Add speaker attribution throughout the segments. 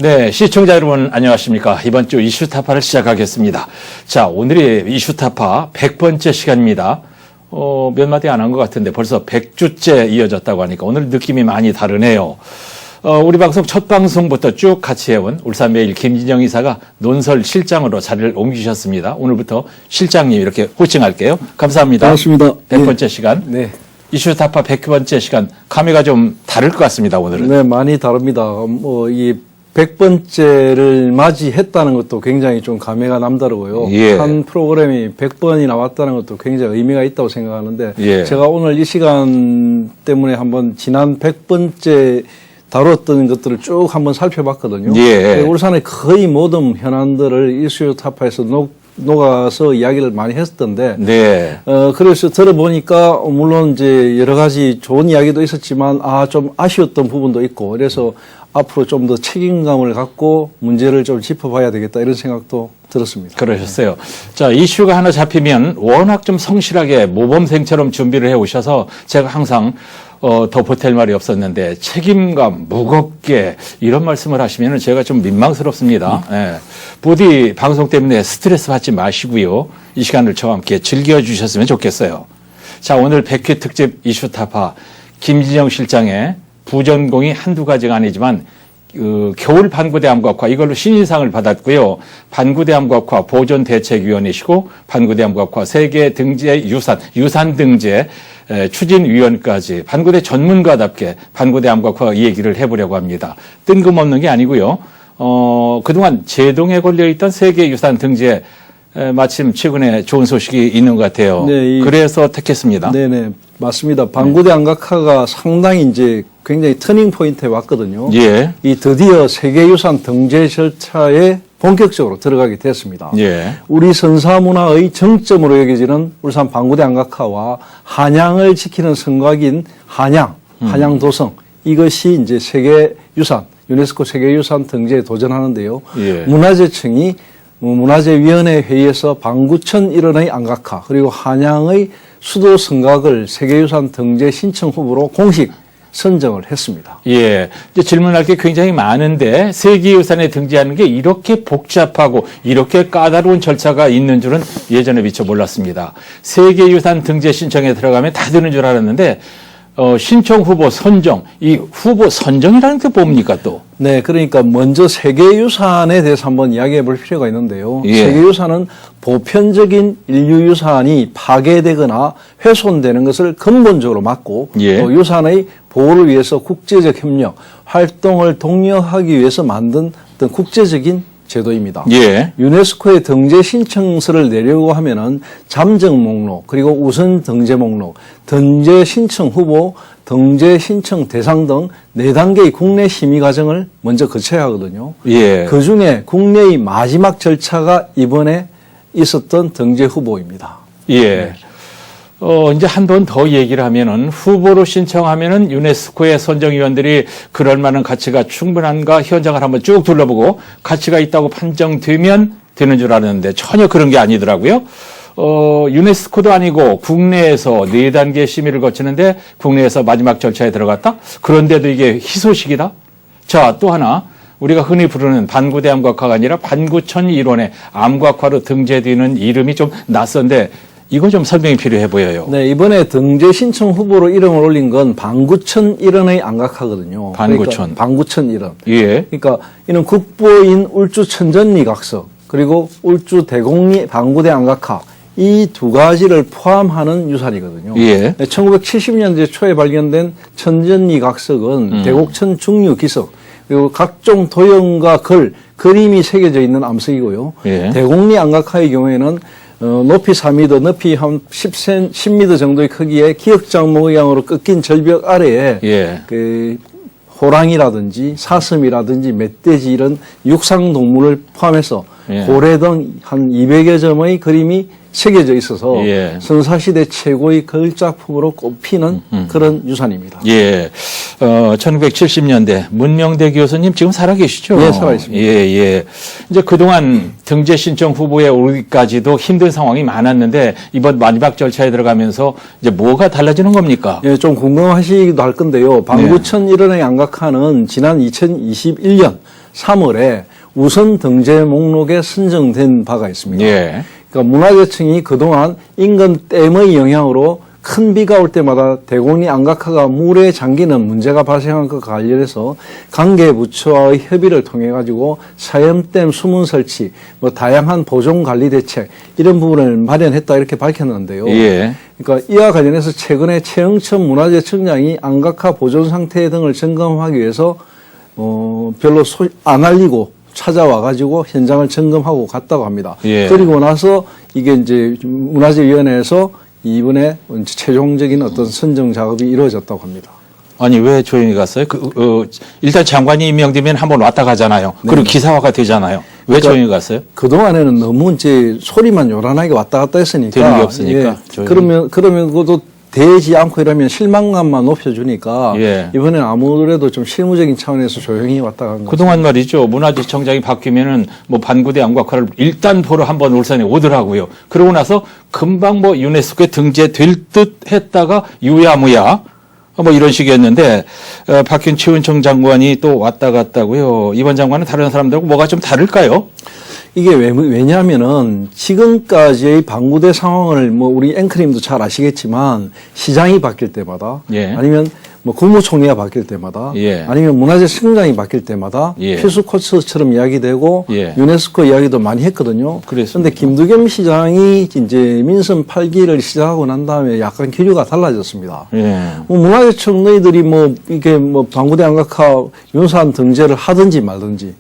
Speaker 1: 네, 시청자 여러분 안녕하십니까. 이번 주 이슈타파를 시작하겠습니다. 자, 오늘이 이슈타파 100번째 시간입니다. 몇 마디 안 한 것 같은데 벌써 100주째 이어졌다고 하니까 오늘 느낌이 많이 다르네요. 우리 방송 첫 방송부터 쭉 같이 해온 울산매일 김진영 이사가 논설 실장으로 자리를 옮기셨습니다. 오늘부터 실장님 이렇게 호칭할게요. 감사합니다.
Speaker 2: 반갑습니다.
Speaker 1: 100번째
Speaker 2: 네.
Speaker 1: 시간.
Speaker 2: 네.
Speaker 1: 이슈타파 100번째 시간 감회가 좀 다를 것 같습니다. 오늘은.
Speaker 2: 네, 많이 다릅니다. 이 100번째를 맞이했다는 것도 굉장히 좀 감회가 남다르고요.
Speaker 1: 예.
Speaker 2: 한 프로그램이 100번이 나왔다는 것도 굉장히 의미가 있다고 생각하는데
Speaker 1: 예.
Speaker 2: 제가 오늘 이 시간 때문에 한번 지난 100번째 다뤘던 것들을 쭉 한번 살펴봤거든요.
Speaker 1: 예.
Speaker 2: 울산의 거의 모든 현안들을 이슈타파에서 녹아서 이야기를 많이 했었던데,
Speaker 1: 네.
Speaker 2: 그래서 들어보니까, 물론 이제 여러 가지 좋은 이야기도 있었지만, 좀 아쉬웠던 부분도 있고, 그래서 앞으로 좀 더 책임감을 갖고 문제를 좀 짚어봐야 되겠다, 이런 생각도 들었습니다.
Speaker 1: 그러셨어요. 자, 이슈가 하나 잡히면 워낙 좀 성실하게 모범생처럼 준비를 해 오셔서 제가 항상 더 보탤 말이 없었는데 책임감 무겁게 이런 말씀을 하시면 제가 좀 민망스럽습니다. 예. 부디 방송 때문에 스트레스 받지 마시고요. 이 시간을 저와 함께 즐겨주셨으면 좋겠어요. 자, 오늘 100회 특집 이슈타파 김진영 실장의 부전공이 한두 가지가 아니지만 겨울 반구대 암각화 이걸로 신인상을 받았고요. 반구대 암각화 보존대책위원이시고 반구대 암각화 세계 등재 유산 등재 추진위원까지 반구대 전문가답게 반구대 암각화 이 얘기를 해보려고 합니다. 뜬금없는 게 아니고요. 그동안 제동에 걸려있던 세계 유산 등재 마침 최근에 좋은 소식이 있는 것 같아요.
Speaker 2: 네,
Speaker 1: 그래서 택했습니다.
Speaker 2: 네네, 맞습니다. 반구대 암각화가 상당히 이제 굉장히 터닝 포인트에 왔거든요.
Speaker 1: 예.
Speaker 2: 이 드디어 세계유산 등재 절차에 본격적으로 들어가게 됐습니다.
Speaker 1: 예.
Speaker 2: 우리 선사문화의 정점으로 여겨지는 울산 반구대 암각화와 한양을 지키는 성곽인 한양도성 이것이 이제 세계유산 유네스코 세계유산 등재에 도전하는데요.
Speaker 1: 예.
Speaker 2: 문화재청이 문화재위원회 회의에서 방구천 일원의 암각화 그리고 한양의 수도 성곽을 세계유산 등재 신청 후보로 공식 선정을 했습니다.
Speaker 1: 예. 이제 질문할 게 굉장히 많은데 세계유산에 등재하는 게 이렇게 복잡하고 이렇게 까다로운 절차가 있는 줄은 예전에 미처 몰랐습니다. 세계유산 등재 신청에 들어가면 다 되는 줄 알았는데 신청 후보 선정, 이 후보 선정이라는 게 뭡니까 또?
Speaker 2: 네, 그러니까 먼저 세계유산에 대해서 한번 이야기해 볼 필요가 있는데요.
Speaker 1: 예.
Speaker 2: 세계유산은 보편적인 인류유산이 파괴되거나 훼손되는 것을 근본적으로 막고
Speaker 1: 예.
Speaker 2: 또 유산의 보호를 위해서 국제적 협력, 활동을 독려하기 위해서 만든 어떤 국제적인 제도입니다.
Speaker 1: 예.
Speaker 2: 유네스코에 등재 신청서를 내려고 하면은 잠정 목록, 그리고 우선 등재 목록, 등재 신청 후보, 등재 신청 대상 등 4단계의 국내 심의 과정을 먼저 거쳐야 하거든요.
Speaker 1: 예.
Speaker 2: 그 중에 국내의 마지막 절차가 이번에 있었던 등재 후보입니다.
Speaker 1: 예. 이제 한 번 더 얘기를 하면은 후보로 신청하면은 유네스코의 선정위원들이 그럴 만한 가치가 충분한가 현장을 한번 쭉 둘러보고 가치가 있다고 판정되면 되는 줄 알았는데 전혀 그런 게 아니더라고요. 유네스코도 아니고 국내에서 4단계 심의를 거치는데 국내에서 마지막 절차에 들어갔다? 그런데도 이게 희소식이다? 자, 또 하나. 우리가 흔히 부르는 반구대 암각화가 아니라 반구천 일원의 암각화로 등재되는 이름이 좀 낯선데 이거 좀 설명이 필요해 보여요.
Speaker 2: 네, 이번에 등재 신청 후보로 이름을 올린 건 방구천 일원의 암각화거든요.
Speaker 1: 방구천.
Speaker 2: 그러니까 방구천 일원.
Speaker 1: 예.
Speaker 2: 그러니까 이는 국보인 울주 천전리 각석 그리고 울주 대곡리 방구대 암각화 이 두 가지를 포함하는 유산이거든요.
Speaker 1: 예.
Speaker 2: 1970년대 초에 발견된 천전리 각석은 대곡천 중류 기석 그리고 각종 도형과 그림이 새겨져 있는 암석이고요.
Speaker 1: 예.
Speaker 2: 대곡리 암각화의 경우에는 높이 4m, 높이 한 10m 정도의 크기의 기역장 모양으로 꺾인 절벽 아래에
Speaker 1: 예.
Speaker 2: 그 호랑이라든지 사슴이라든지 멧돼지 이런 육상 동물을 포함해서
Speaker 1: 예.
Speaker 2: 고래 등 한 200여 점의 그림이 새겨져 있어서
Speaker 1: 예.
Speaker 2: 선사시대 최고의 걸작품으로 꼽히는 그런 유산입니다.
Speaker 1: 예. 1970년대 문명대 교수님 지금 살아계시죠?
Speaker 2: 네, 살아있습니다.
Speaker 1: 예, 예. 이제 그동안 등재 신청 후보에 오르기까지도 힘든 상황이 많았는데 이번 마지막 절차에 들어가면서 이제 뭐가 달라지는 겁니까?
Speaker 2: 예, 좀 궁금하시기도 할 건데요. 방구천 일원의 암각화는 지난 2021년 3월에 우선 등재 목록에 선정된 바가 있습니다.
Speaker 1: 예.
Speaker 2: 그러니까 문화재청이 그동안 인근 댐의 영향으로 큰 비가 올 때마다 대곡리 안각화가 물에 잠기는 문제가 발생한 것과 관련해서 관계 부처와의 협의를 통해 가지고 사염댐 수문 설치, 뭐 다양한 보존 관리 대책 이런 부분을 마련했다 이렇게 밝혔는데요.
Speaker 1: 예.
Speaker 2: 그러니까 이와 관련해서 최근에 최영천 문화재청장이 안각화 보존 상태 등을 점검하기 위해서 별로 안 알리고 찾아와 가지고 현장을 점검하고 갔다고 합니다.
Speaker 1: 예.
Speaker 2: 그리고 나서 이게 이제 문화재위원회에서 이번에 최종적인 어떤 선정 작업이 이루어졌다고 합니다.
Speaker 1: 아니 왜 조용히 갔어요? 일단 장관이 임명되면 한번 왔다 가잖아요. 그리고 기사화가 되잖아요. 왜 조용히 갔어요?
Speaker 2: 그 동안에는 너무 이제 소리만 요란하게 왔다 갔다 했으니까
Speaker 1: 되는 게 없으니까.
Speaker 2: 예, 그러면 그것도 되지 않고 이러면 실망감만 높여주니까
Speaker 1: 예.
Speaker 2: 이번에는 아무래도 좀 실무적인 차원에서 조용히 왔다 간 거.
Speaker 1: 그동안 말이죠. 문화재청장이 바뀌면은 뭐 반구대 안각화를 일단 보러 한번 울산에 오더라고요. 그러고 나서 금방 뭐 유네스코에 등재될 듯 했다가 유야무야 뭐 이런 식이었는데 박균 최은총 장관이 또 왔다 갔다고요. 이번 장관은 다른 사람들하고 뭐가 좀 다를까요?
Speaker 2: 이게 왜냐하면은 지금까지의 방구대 상황을 뭐 우리 앵커님도 잘 아시겠지만 시장이 바뀔 때마다
Speaker 1: 예.
Speaker 2: 아니면 뭐 국무총리가 바뀔 때마다
Speaker 1: 예.
Speaker 2: 아니면 문화재청장이 바뀔 때마다
Speaker 1: 예.
Speaker 2: 필수 코스처럼 이야기되고
Speaker 1: 예.
Speaker 2: 유네스코 이야기도 많이 했거든요.
Speaker 1: 그랬습니다.
Speaker 2: 그런데 김두겸 시장이 이제 민선 8기를 시작하고 난 다음에 약간 기류가 달라졌습니다.
Speaker 1: 예.
Speaker 2: 뭐 문화재청 너희들이 뭐 이게 뭐 방구대 안각화 윤산 등재를 하든지 말든지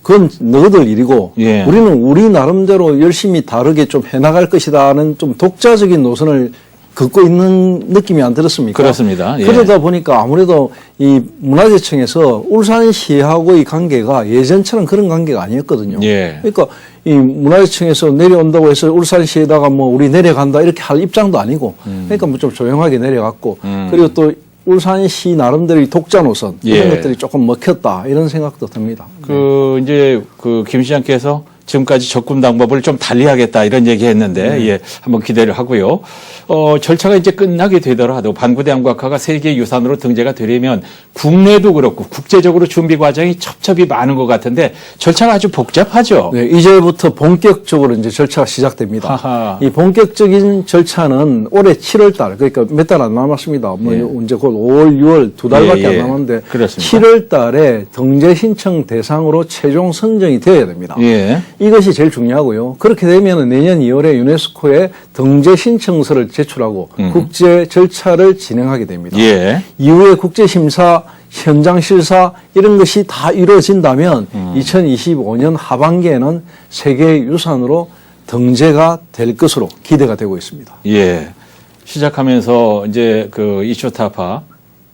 Speaker 2: 그건 너희들 일이고
Speaker 1: 예.
Speaker 2: 우리는 우리 나름대로 열심히 다르게 좀 해나갈 것이다는 좀 독자적인 노선을 긋고 있는 느낌이 안 들었습니까?
Speaker 1: 그렇습니다. 예.
Speaker 2: 그러다 보니까 아무래도 이 문화재청에서 울산시하고의 관계가 예전처럼 그런 관계가 아니었거든요.
Speaker 1: 예.
Speaker 2: 그러니까 이 문화재청에서 내려온다고 해서 울산시에다가 뭐 우리 내려간다 이렇게 할 입장도 아니고 그러니까 뭐 좀 조용하게 내려갔고 그리고 또 울산시 나름대로의 독자 노선 이런
Speaker 1: 예.
Speaker 2: 것들이 조금 먹혔다 이런 생각도 듭니다.
Speaker 1: 이제 김 시장께서 지금까지 접근 방법을 좀 달리하겠다 이런 얘기했는데 예, 한번 기대를 하고요. 절차가 이제 끝나게 되더라도 반구대 안각화가 세계 유산으로 등재가 되려면 국내도 그렇고 국제적으로 준비 과정이 첩첩이 많은 것 같은데 절차가 아주 복잡하죠.
Speaker 2: 네, 이제부터 본격적으로 이제 절차가 시작됩니다.
Speaker 1: 하하.
Speaker 2: 이 본격적인 절차는 올해 7월 달, 그러니까 몇 달 안 남았습니다. 뭐
Speaker 1: 예.
Speaker 2: 이제 곧 5월, 6월 두 달밖에
Speaker 1: 예, 예.
Speaker 2: 안 남았는데
Speaker 1: 그렇습니다.
Speaker 2: 7월 달에 등재 신청 대상으로 최종 선정이 되어야 됩니다.
Speaker 1: 예.
Speaker 2: 이것이 제일 중요하고요. 그렇게 되면 내년 2월에 유네스코에 등재 신청서를 제출하고 국제 절차를 진행하게 됩니다.
Speaker 1: 예.
Speaker 2: 이후에 국제심사, 현장 실사 이런 것이 다 이루어진다면 2025년 하반기에는 세계유산으로 등재가 될 것으로 기대가 되고 있습니다.
Speaker 1: 예. 시작하면서 이제 이슈타파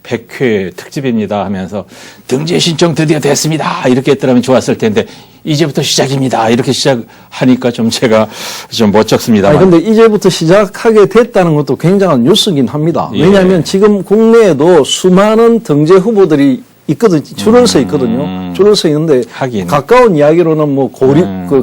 Speaker 1: 100회 특집입니다 하면서 등재 신청 드디어 됐습니다. 이렇게 했더라면 좋았을 텐데 이제부터 시작입니다. 이렇게 시작하니까 좀 제가 좀 멋쩍습니다.
Speaker 2: 그런데 이제부터 시작하게 됐다는 것도 굉장한 뉴스긴 합니다.
Speaker 1: 예.
Speaker 2: 왜냐하면 지금 국내에도 수많은 등재 후보들이 있거든요. 줄을 서 있거든요. 줄을 서 있는데
Speaker 1: 하긴.
Speaker 2: 가까운 이야기로는 뭐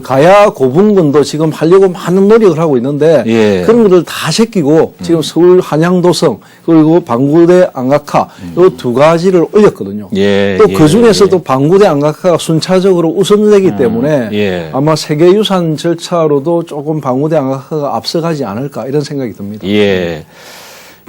Speaker 2: 가야 고분군도 지금 하려고 많은 노력을 하고 있는데
Speaker 1: 예.
Speaker 2: 그런 것들 다 제끼고 지금 서울 한양도성 그리고 방구대 안각화 이 두 가지를 올렸거든요.
Speaker 1: 예,
Speaker 2: 또
Speaker 1: 예,
Speaker 2: 그 중에서도 방구대 안각화가 순차적으로 우선되기 때문에
Speaker 1: 예.
Speaker 2: 아마 세계유산 절차로도 조금 방구대 안각화가 앞서가지 않을까 이런 생각이 듭니다.
Speaker 1: 예.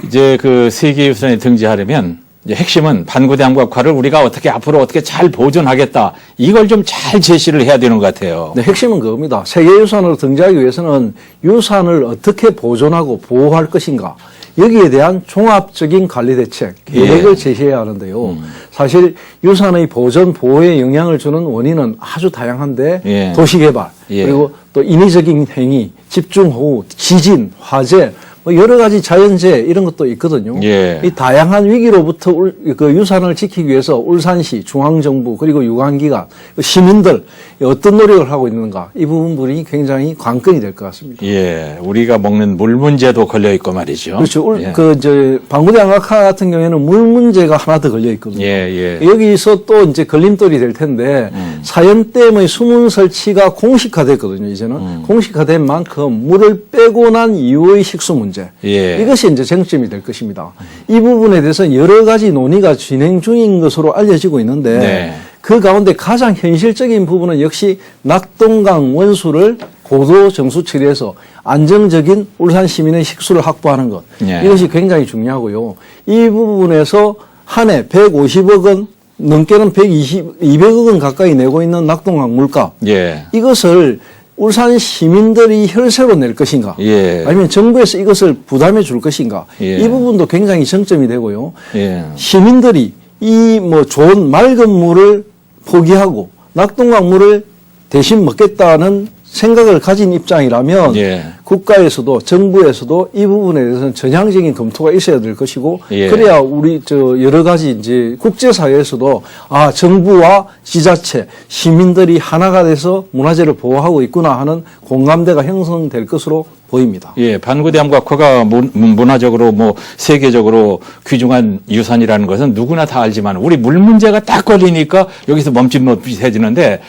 Speaker 1: 이제 세계유산에 등재하려면 이제 핵심은 반구대 안각화를 우리가 앞으로 어떻게 잘 보존하겠다. 이걸 좀 잘 제시를 해야 되는 것 같아요.
Speaker 2: 네, 핵심은 그겁니다. 세계유산으로 등재하기 위해서는 유산을 어떻게 보존하고 보호할 것인가. 여기에 대한 종합적인 관리 대책, 계획을
Speaker 1: 예.
Speaker 2: 제시해야 하는데요. 사실 유산의 보존, 보호에 영향을 주는 원인은 아주 다양한데
Speaker 1: 예.
Speaker 2: 도시개발,
Speaker 1: 예.
Speaker 2: 그리고 또 인위적인 행위, 집중호우, 지진, 화재, 뭐 여러 가지 자연재해 이런 것도 있거든요.
Speaker 1: 예.
Speaker 2: 이 다양한 위기로부터 유산을 지키기 위해서 울산시, 중앙정부 그리고 유관기관, 시민들 어떤 노력을 하고 있는가 이 부분이 굉장히 관건이 될 것 같습니다.
Speaker 1: 예. 우리가 먹는 물 문제도 걸려 있고 말이죠.
Speaker 2: 그렇죠.
Speaker 1: 예.
Speaker 2: 방구대 안각화 같은 경우에는 물 문제가 하나 더 걸려 있거든요.
Speaker 1: 예, 예.
Speaker 2: 여기서 또 이제 걸림돌이 될 텐데 사연댐의 수문 설치가 공식화됐거든요. 이제는 공식화된 만큼 물을 빼고 난 이후의 식수 문제.
Speaker 1: 예.
Speaker 2: 이것이 이제 쟁점이 될 것입니다. 이 부분에 대해서 여러 가지 논의가 진행 중인 것으로 알려지고 있는데
Speaker 1: 네.
Speaker 2: 그 가운데 가장 현실적인 부분은 역시 낙동강 원수를 고도 정수 처리해서 안정적인 울산 시민의 식수를 확보하는 것.
Speaker 1: 예.
Speaker 2: 이것이 굉장히 중요하고요. 이 부분에서 한 해 150억 원, 넘게는 200억 원 가까이 내고 있는 낙동강 물가.
Speaker 1: 예.
Speaker 2: 이것을 울산 시민들이 혈세로 낼 것인가?
Speaker 1: 예.
Speaker 2: 아니면 정부에서 이것을 부담해 줄 것인가?
Speaker 1: 예.
Speaker 2: 이 부분도 굉장히 쟁점이 되고요.
Speaker 1: 예.
Speaker 2: 시민들이 이 뭐 좋은 맑은 물을 포기하고 낙동강 물을 대신 먹겠다는 생각을 가진 입장이라면
Speaker 1: 예.
Speaker 2: 국가에서도 정부에서도 이 부분에 대해서는 전향적인 검토가 있어야 될 것이고
Speaker 1: 예.
Speaker 2: 그래야 우리 여러 가지 이제 국제사회에서도 아 정부와 지자체 시민들이 하나가 돼서 문화재를 보호하고 있구나 하는 공감대가 형성될 것으로 보입니다.
Speaker 1: 예, 반구대 암각화가 문화적으로 뭐 세계적으로 귀중한 유산이라는 것은 누구나 다 알지만 우리 물 문제가 딱 걸리니까 여기서 멈칫멈칫해지는데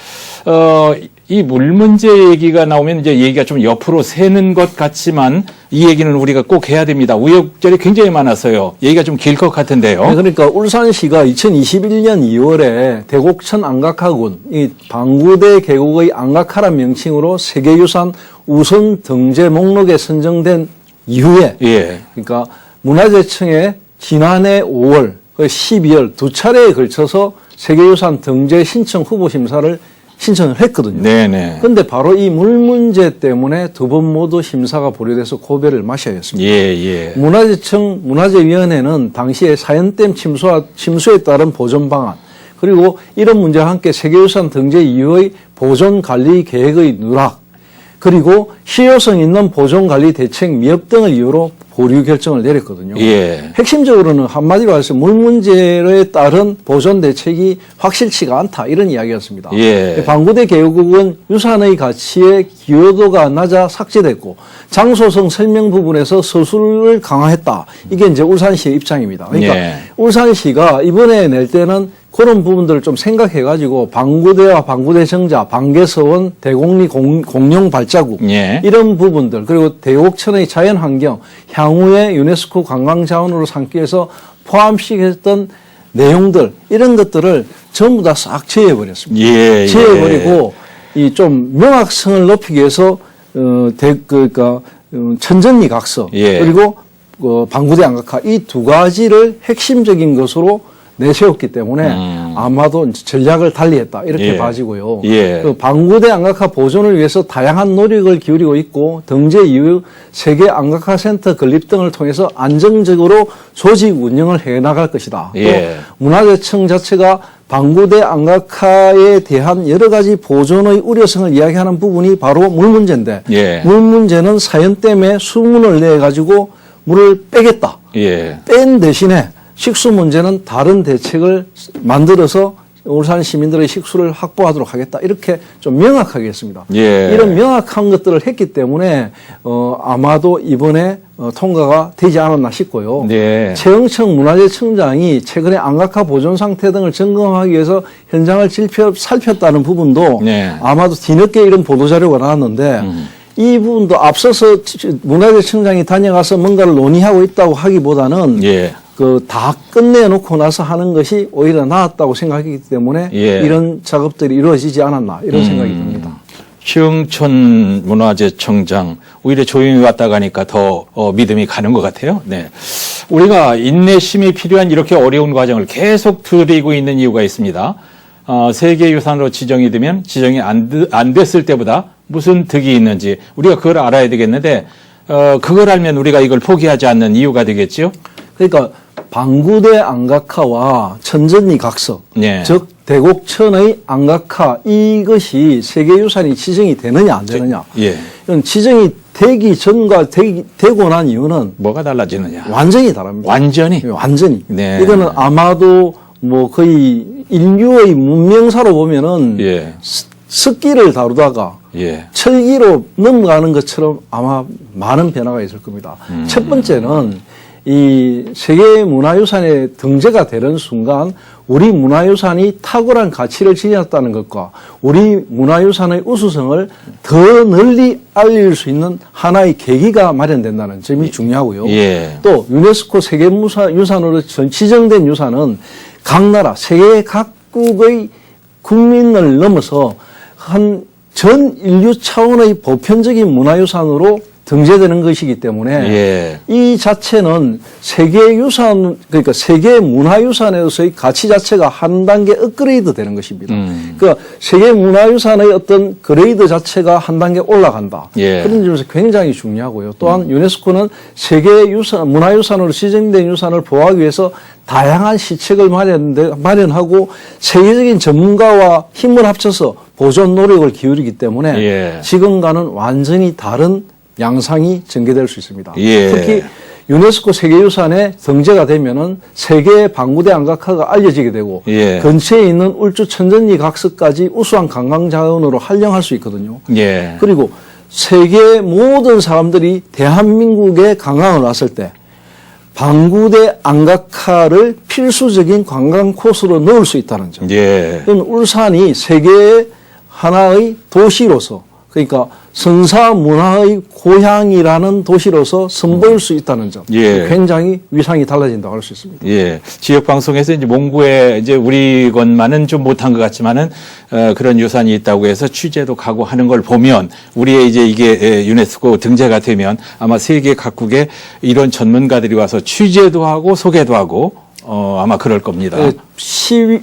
Speaker 1: 이 물 문제 얘기가 나오면 이제 얘기가 좀 옆으로 새는 것 같지만 이 얘기는 우리가 꼭 해야 됩니다. 우여곡절이 굉장히 많았어요. 얘기가 좀 길 것 같은데요.
Speaker 2: 네, 그러니까 울산시가 2021년 2월에 대곡천 안각화군, 이 방구대 계곡의 안각화란 명칭으로 세계유산 우선 등재 목록에 선정된 이후에,
Speaker 1: 예.
Speaker 2: 그러니까 문화재청에 지난해 5월, 12월 두 차례에 걸쳐서 세계유산 등재 신청 후보 심사를 신청을 했거든요.
Speaker 1: 네네.
Speaker 2: 그런데 바로 이 물 문제 때문에 두 번 모두 심사가 보류돼서 고배를 마셔야 했습니다.
Speaker 1: 예, 예.
Speaker 2: 문화재청 문화재위원회는 당시에 사연댐 침수에 따른 보존 방안 그리고 이런 문제와 함께 세계유산 등재 이후의 보존 관리 계획의 누락 그리고 실효성 있는 보존 관리 대책 미흡 등을 이유로 보류 결정을 내렸거든요.
Speaker 1: 예.
Speaker 2: 핵심적으로는 한마디로 해서 물 문제에 따른 보존 대책이 확실치가 않다 이런 이야기였습니다.
Speaker 1: 예.
Speaker 2: 방구대 계곡은 유산의 가치에 기여도가 낮아 삭제됐고 장소성 설명 부분에서 서술을 강화했다. 이게 이제 울산시의 입장입니다. 그러니까
Speaker 1: 예.
Speaker 2: 울산시가 이번에 낼 때는 그런 부분들을 좀 생각해가지고 방구대와 방구대 정자, 방계서원, 대곡리 공룡 발자국
Speaker 1: 예.
Speaker 2: 이런 부분들 그리고 대곡천의 자연환경 향후에 유네스코 관광자원으로 삼기 위해서 포함시켰던 내용들 이런 것들을 전부 다 싹 제외해버렸습니다.
Speaker 1: 예.
Speaker 2: 제외해버리고 이 좀 명확성을 높이기 위해서 천전리 각서
Speaker 1: 예.
Speaker 2: 그리고 방구대 안각화 이 두 가지를 핵심적인 것으로 내세웠기 때문에 아마도 이제 전략을 달리했다 이렇게
Speaker 1: 예.
Speaker 2: 봐지고요.
Speaker 1: 예.
Speaker 2: 그 방구대 안각화 보존을 위해서 다양한 노력을 기울이고 있고 등재 이후 세계 안각화 센터 건립 등을 통해서 안정적으로 조직 운영을 해나갈 것이다.
Speaker 1: 예.
Speaker 2: 또 문화재청 자체가 방구대 안각화에 대한 여러 가지 보존의 우려성을 이야기하는 부분이 바로 물 문제인데
Speaker 1: 예.
Speaker 2: 물 문제는 사연 때문에 수문을 내 가지고 물을 빼겠다.
Speaker 1: 예.
Speaker 2: 뺀 대신에 식수 문제는 다른 대책을 만들어서 울산 시민들의 식수를 확보하도록 하겠다. 이렇게 좀 명확하게 했습니다.
Speaker 1: 예.
Speaker 2: 이런 명확한 것들을 했기 때문에 아마도 이번에 통과가 되지 않았나 싶고요.
Speaker 1: 네.
Speaker 2: 최영청 문화재청장이 최근에 안각화 보존 상태 등을 점검하기 위해서 현장을 살폈다는 부분도
Speaker 1: 네.
Speaker 2: 아마도 뒤늦게 이런 보도자료가 나왔는데 이 부분도 앞서서 문화재청장이 다녀가서 뭔가를 논의하고 있다고 하기보다는
Speaker 1: 예.
Speaker 2: 다 끝내놓고 나서 하는 것이 오히려 나았다고 생각하기 때문에
Speaker 1: 예.
Speaker 2: 이런 작업들이 이루어지지 않았나 이런 생각이 듭니다.
Speaker 1: 최영천 문화재청장 오히려 조용히 왔다 가니까 더 믿음이 가는 것 같아요. 네, 우리가 인내심이 필요한 이렇게 어려운 과정을 계속 드리고 있는 이유가 있습니다. 세계유산으로 지정이 되면 지정이 안 됐을 때보다 무슨 득이 있는지 우리가 그걸 알아야 되겠는데 그걸 알면 우리가 이걸 포기하지 않는 이유가 되겠지요.
Speaker 2: 그러니까 방구대 안각화와 천전리 각서,
Speaker 1: 네.
Speaker 2: 즉 대곡천의 안각화 이것이 세계유산이 지정이 되느냐 안 되느냐.
Speaker 1: 예.
Speaker 2: 이건 지정이 되기 전과 되고 난 이유는
Speaker 1: 뭐가 달라지느냐.
Speaker 2: 완전히 다릅니다.
Speaker 1: 완전히.
Speaker 2: 완전히.
Speaker 1: 네.
Speaker 2: 이거는 아마도 뭐 거의 인류의 문명사로 보면은
Speaker 1: 예.
Speaker 2: 습기를 다루다가
Speaker 1: 예.
Speaker 2: 철기로 넘어가는 것처럼 아마 많은 변화가 있을 겁니다. 첫 번째는 이 세계문화유산에 등재가 되는 순간 우리 문화유산이 탁월한 가치를 지녔다는 것과 우리 문화유산의 우수성을 더 널리 알릴 수 있는 하나의 계기가 마련된다는 점이 중요하고요.
Speaker 1: 예.
Speaker 2: 또 유네스코 세계유산으로 지정된 유산은 각 나라, 세계 각국의 국민을 넘어서 한 전 인류 차원의 보편적인 문화유산으로 등재되는 것이기 때문에
Speaker 1: 예.
Speaker 2: 이 자체는 세계유산, 그러니까 세계 문화유산에서의 가치 자체가 한 단계 업그레이드 되는 것입니다. 그러니까 세계 문화유산의 어떤 그레이드 자체가 한 단계 올라간다.
Speaker 1: 예.
Speaker 2: 그런 점에서 굉장히 중요하고요. 또한 유네스코는 세계유산, 문화유산으로 지정된 유산을 보호하기 위해서 다양한 시책을 마련하고 세계적인 전문가와 힘을 합쳐서 보존 노력을 기울이기 때문에
Speaker 1: 예.
Speaker 2: 지금과는 완전히 다른 양상이 전개될 수 있습니다.
Speaker 1: 예.
Speaker 2: 특히 유네스코 세계유산에 등재가 되면은 세계 방구대 안각화가 알려지게 되고
Speaker 1: 예.
Speaker 2: 근처에 있는 울주 천전리 각석까지 우수한 관광 자원으로 활용할 수 있거든요.
Speaker 1: 예.
Speaker 2: 그리고 세계 모든 사람들이 대한민국에 관광을 왔을 때 방구대 안각화를 필수적인 관광 코스로 넣을 수 있다는 점.
Speaker 1: 예.
Speaker 2: 그건 울산이 세계의 하나의 도시로서, 그러니까 선사 문화의 고향이라는 도시로서 선보일 수 있다는 점.
Speaker 1: 예.
Speaker 2: 굉장히 위상이 달라진다고 할 수 있습니다.
Speaker 1: 예. 지역 방송에서 이제 몽구에 이제 우리 것만은 좀 못한 것 같지만은 그런 유산이 있다고 해서 취재도 가고 하는 걸 보면 우리의 이제 이게 유네스코 등재가 되면 아마 세계 각국에 이런 전문가들이 와서 취재도 하고 소개도 하고 아마 그럴 겁니다.
Speaker 2: 한 3,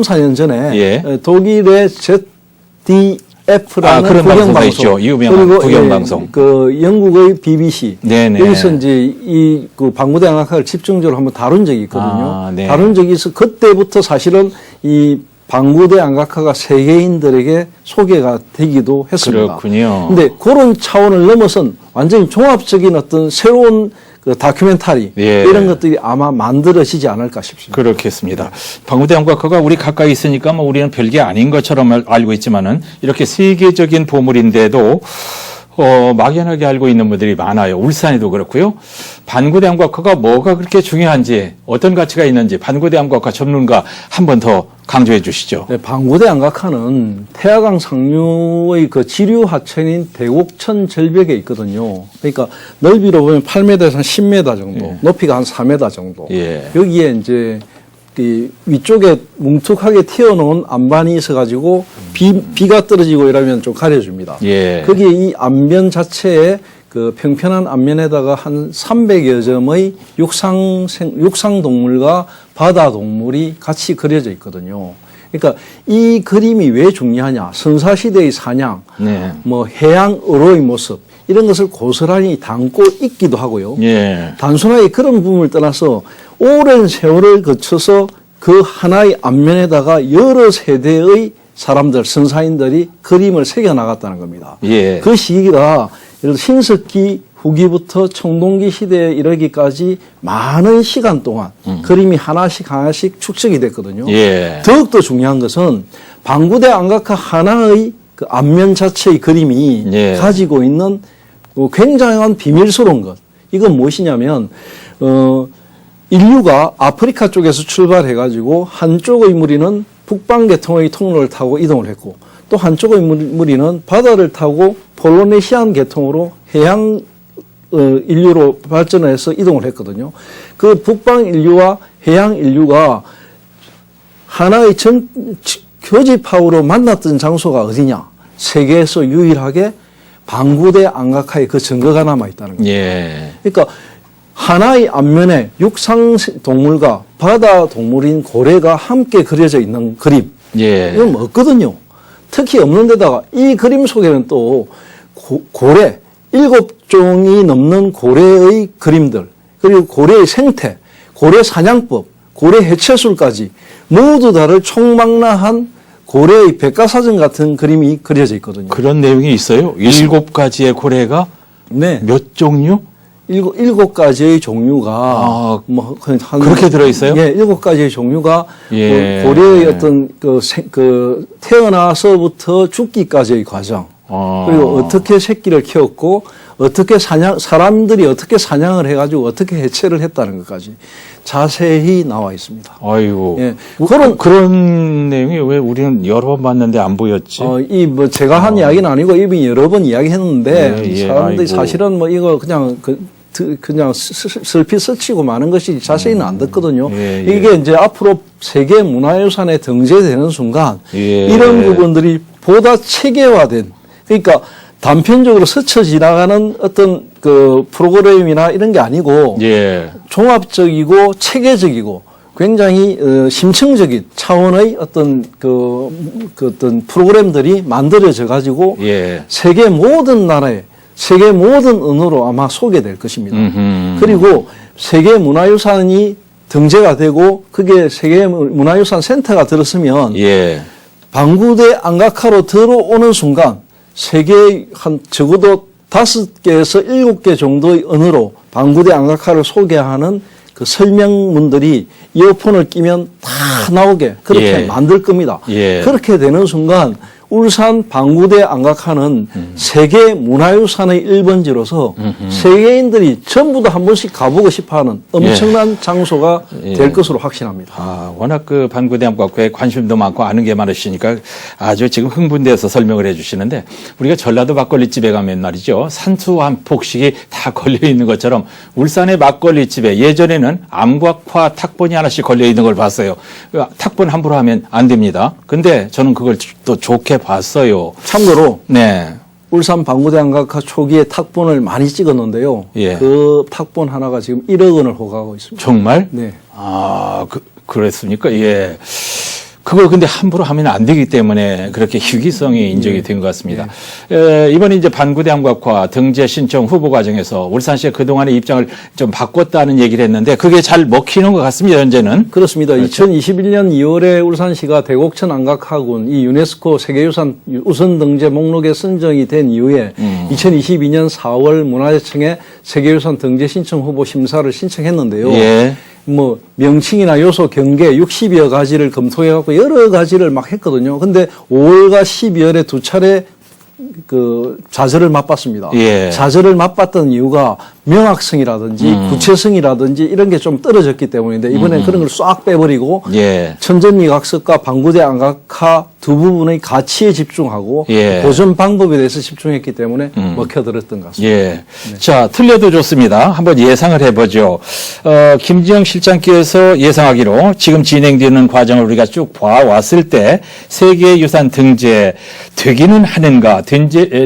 Speaker 2: 4년 전에
Speaker 1: 예.
Speaker 2: 독일의 ZDF라는
Speaker 1: 그런 방송도
Speaker 2: 국영방송
Speaker 1: 있죠. 유명한
Speaker 2: 그리고
Speaker 1: 국영방송.
Speaker 2: 그 영국의 BBC
Speaker 1: 네네.
Speaker 2: 여기서 이제 이 그 방구대 안각화를 집중적으로 한번 다룬 적이 있거든요.
Speaker 1: 네.
Speaker 2: 다룬 적이 있어 그때부터 사실은 이 방구대 안각화가 세계인들에게 소개가 되기도 했습니다.
Speaker 1: 그렇군요.
Speaker 2: 근데 그런 차원을 넘어선 완전히 종합적인 어떤 새로운 그 다큐멘터리
Speaker 1: 예.
Speaker 2: 이런 것들이 아마 만들어지지 않을까 싶습니다.
Speaker 1: 그렇겠습니다. 방구대 안각화가 우리 가까이 있으니까 뭐 우리는 별게 아닌 것처럼 알고 있지만은 이렇게 세계적인 보물인데도 막연하게 알고 있는 분들이 많아요. 울산에도 그렇고요. 반구대 안각화가 뭐가 그렇게 중요한지 어떤 가치가 있는지 반구대 안각화 전문가 한 번 더 강조해 주시죠.
Speaker 2: 네, 방구대 안각화는 태화강 상류의 그 지류 하천인 대곡천 절벽에 있거든요. 그러니까 넓이로 보면 8m에서 한 10m 정도,
Speaker 1: 예.
Speaker 2: 높이가 한 4m 정도.
Speaker 1: 예.
Speaker 2: 여기에 이제 이 위쪽에 뭉툭하게 튀어놓은 안반이 있어가지고 비가 떨어지고 이러면 좀 가려줍니다.
Speaker 1: 예.
Speaker 2: 거기에 이 안면 자체에 그 평평한 안면에다가 한 300여 점의 육상 동물과 바다 동물이 같이 그려져 있거든요. 그러니까 이 그림이 왜 중요하냐? 선사시대의 사냥,
Speaker 1: 네.
Speaker 2: 뭐 해양 어로의 모습 이런 것을 고스란히 담고 있기도 하고요.
Speaker 1: 예.
Speaker 2: 단순하게 그런 부분을 떠나서 오랜 세월을 거쳐서 그 하나의 앞면에다가 여러 세대의 사람들, 선사인들이 그림을 새겨나갔다는 겁니다.
Speaker 1: 예.
Speaker 2: 그 시기가 예를 들어 신석기 후기부터 청동기 시대에 이르기까지 많은 시간 동안 그림이 하나씩 축적이 됐거든요.
Speaker 1: 예.
Speaker 2: 더욱더 중요한 것은 방구대 안각화 하나의 그 앞면 자체의 그림이
Speaker 1: 예.
Speaker 2: 가지고 있는 굉장한 비밀스러운 것. 이건 무엇이냐면, 인류가 아프리카 쪽에서 출발해가지고 한쪽의 무리는 북방계통의 통로를 타고 이동을 했고 또 한쪽의 무리는 바다를 타고 폴리네시안 계통으로 해양 인류로 발전해서 이동을 했거든요. 그 북방 인류와 해양 인류가 하나의 교집합으로 만났던 장소가 어디냐? 세계에서 유일하게 방구대 안각화의 그 증거가 남아있다는 거예요.
Speaker 1: 예.
Speaker 2: 그러니까 하나의 앞면에 육상 동물과 바다 동물인 고래가 함께 그려져 있는 그림.
Speaker 1: 예.
Speaker 2: 이건 없거든요. 특히 없는 데다가 이 그림 속에는 또 고래, 7종이 넘는 고래의 그림들, 그리고 고래의 생태, 고래 사냥법, 고래 해체술까지 모두 다를 총망라한 고래의 백과사전 같은 그림이 그려져 있거든요.
Speaker 1: 그런 내용이 있어요. 7가지의 고래가
Speaker 2: 네.
Speaker 1: 몇 종류?
Speaker 2: 7가지의 종류가
Speaker 1: 그렇게 들어있어요?
Speaker 2: 예, 7가지의 종류가
Speaker 1: 예.
Speaker 2: 고래의 어떤 그 태어나서부터 죽기까지의 과정, 그리고 어떻게 새끼를 키웠고 어떻게 사람들이 어떻게 사냥을 해가지고 어떻게 해체를 했다는 것까지 자세히 나와 있습니다.
Speaker 1: 아이고.
Speaker 2: 예.
Speaker 1: 그런 내용이 왜 우리는 여러 번 봤는데 안 보였지?
Speaker 2: 제가 한 이야기는 아니고 이미 여러 번 이야기했는데
Speaker 1: 예,
Speaker 2: 사람들이
Speaker 1: 아이고.
Speaker 2: 사실은 이거 그냥 그냥 슬피 스치고 마는 것이 자세히는 안 듣거든요.
Speaker 1: 예.
Speaker 2: 이게 이제 앞으로 세계 문화유산에 등재되는 순간
Speaker 1: 예.
Speaker 2: 이런 부분들이 보다 체계화된, 그러니까 단편적으로 스쳐 지나가는 어떤 그 프로그램이나 이런 게 아니고
Speaker 1: 예.
Speaker 2: 종합적이고 체계적이고 굉장히 심층적인 차원의 어떤 어떤 프로그램들이 만들어져 가지고
Speaker 1: 예.
Speaker 2: 세계 모든 나라에 세계 모든 언어로 아마 소개될 것입니다. 그리고 세계 문화유산이 등재가 되고 그게 세계 문화유산 센터가 들었으면
Speaker 1: 예.
Speaker 2: 방구대 안각화로 들어오는 순간 세계 한 적어도 5개에서 7개 정도의 언어로 방구대 안각화를 소개하는 그 설명문들이 이어폰을 끼면 다 나오게 그렇게
Speaker 1: 예.
Speaker 2: 만들 겁니다.
Speaker 1: 예.
Speaker 2: 그렇게 되는 순간 울산 방구대 안각화는 세계 문화유산의 1번지로서 세계인들이 전부 다 한 번씩 가보고 싶어하는 엄청난 장소가 될 것으로 확신합니다.
Speaker 1: 아, 워낙 그 방구대 안각화에 관심도 많고 아는 게 많으시니까 아주 지금 흥분돼서 설명을 해 주시는데, 우리가 전라도 막걸리집에 가면 말이죠, 산수한폭식이 다 걸려 있는 것처럼 울산의 막걸리집에 예전에는 암각화 탁본이 하나씩 걸려 있는 걸 봤어요. 탁본 함부로 하면 안 됩니다. 근데 저는 그걸 또 좋게 봤어요.
Speaker 2: 참고로
Speaker 1: 네.
Speaker 2: 울산 방구대 안각화 초기에 탁본을 많이 찍었는데요.
Speaker 1: 예.
Speaker 2: 그 탁본 하나가 지금 1억 원을 호가하고 있습니다.
Speaker 1: 정말?
Speaker 2: 네.
Speaker 1: 아, 그랬습니까? 예. 그걸 근데 함부로 하면 안 되기 때문에 그렇게 희귀성이 인정이 된 것 같습니다. 이번에 이제 반구대 안각화 등재 신청 후보 과정에서 울산시가 그동안의 입장을 좀 바꿨다는 얘기를 했는데 그게 잘 먹히는 것 같습니다, 현재는.
Speaker 2: 그렇습니다.
Speaker 1: 그렇죠.
Speaker 2: 2021년 2월에 울산시가 대곡천 안각화군 이 유네스코 세계유산 우선 등재 목록에 선정이 된 이후에 2022년 4월 문화재청에 세계유산 등재 신청 후보 심사를 신청했는데요.
Speaker 1: 예.
Speaker 2: 뭐 명칭이나 요소 경계 60여 가지를 검토해 갖고 여러 가지를 막 했거든요. 근데 5월과 12월에 두 차례 그 좌절을 맛봤습니다.
Speaker 1: 예.
Speaker 2: 좌절을 맛봤던 이유가 명확성이라든지 구체성이라든지 이런 게 좀 떨어졌기 때문인데 이번엔 그런 걸 싹 빼버리고
Speaker 1: 예.
Speaker 2: 천전미각석과 방구대 안각화 두 부분의 가치에 집중하고
Speaker 1: 예.
Speaker 2: 보존 방법에 대해서 집중했기 때문에 먹혀들었던 것 같습니다.
Speaker 1: 예. 자, 틀려도 좋습니다. 한번 예상을 해보죠. 김진영 실장께서 예상하기로 지금 진행되는 과정을 우리가 쭉 봐왔을 때 세계유산 등재 되기는 하는가,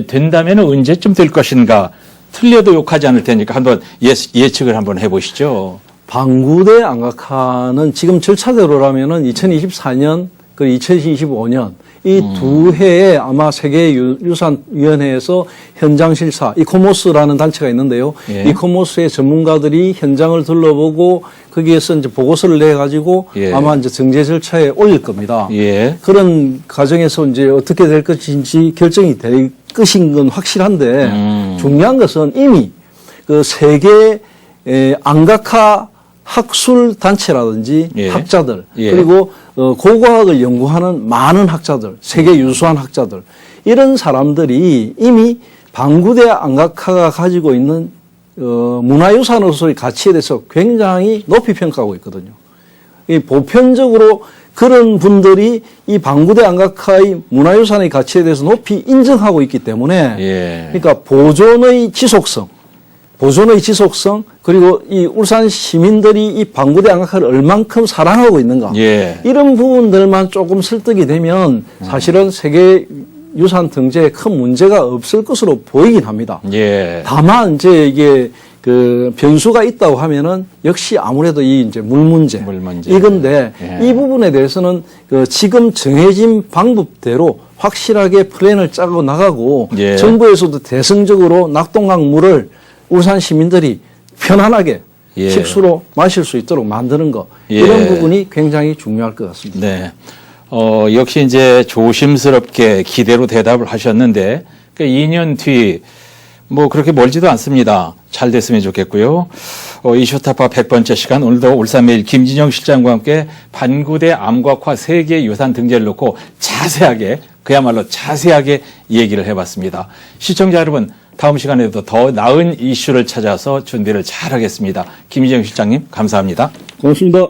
Speaker 1: 된다면 언제쯤 될 것인가, 틀려도 욕하지 않을 테니까 한번 예측을 한번 해보시죠.
Speaker 2: 방구대 안각화는 지금 절차대로라면은 2024년 그리고 2025년 이 두 해에 아마 세계유산위원회에서 현장 실사 이코모스라는 단체가 있는데요.
Speaker 1: 예.
Speaker 2: 이코모스의 전문가들이 현장을 둘러보고 거기에서 이제 보고서를 내 가지고
Speaker 1: 예.
Speaker 2: 아마 이제 등재 절차에 올릴 겁니다.
Speaker 1: 예.
Speaker 2: 그런 과정에서 이제 어떻게 될 것인지 결정이 될 것인 건 확실한데 중요한 것은 이미 그 세계 안각화 학술 단체라든지
Speaker 1: 예.
Speaker 2: 학자들
Speaker 1: 예.
Speaker 2: 그리고 고고학을 연구하는 많은 학자들, 세계 유수한 학자들 이런 사람들이 이미 방구대 안각화가 가지고 있는 문화유산으로서의 가치에 대해서 굉장히 높이 평가하고 있거든요. 이 보편적으로 그런 분들이 이 방구대 안각화의 문화유산의 가치에 대해서 높이 인정하고 있기 때문에
Speaker 1: 예.
Speaker 2: 그러니까 보존의 지속성 그리고 이 울산 시민들이 이 방구대 안각화를 얼만큼 사랑하고 있는가
Speaker 1: 예.
Speaker 2: 이런 부분들만 조금 설득이 되면 사실은 세계 유산 등재에 큰 문제가 없을 것으로 보이긴 합니다.
Speaker 1: 예.
Speaker 2: 다만 이제 이게 그 변수가 있다고 하면은 역시 아무래도 이 이제 물 문제 이건데
Speaker 1: 예.
Speaker 2: 이 부분에 대해서는 그 지금 정해진 방법대로 확실하게 플랜을 짜고 나가고
Speaker 1: 예.
Speaker 2: 정부에서도 대승적으로 낙동강 물을 울산 시민들이 편안하게
Speaker 1: 예.
Speaker 2: 식수로 마실 수 있도록 만드는 거
Speaker 1: 예.
Speaker 2: 이런 부분이 굉장히 중요할 것 같습니다.
Speaker 1: 네. 역시 이제 조심스럽게 기대로 대답을 하셨는데, 그러니까 2년 뒤, 뭐 그렇게 멀지도 않습니다. 잘 됐으면 좋겠고요. 이슈타파 100번째 시간, 오늘도 울산매일 김진영 실장과 함께 반구대 암각화 세계유산 등재를 놓고 자세하게, 그야말로 자세하게 얘기를 해봤습니다. 시청자 여러분, 다음 시간에도 더 나은 이슈를 찾아서 준비를 잘 하겠습니다. 김진영 실장님, 감사합니다.
Speaker 2: 고맙습니다.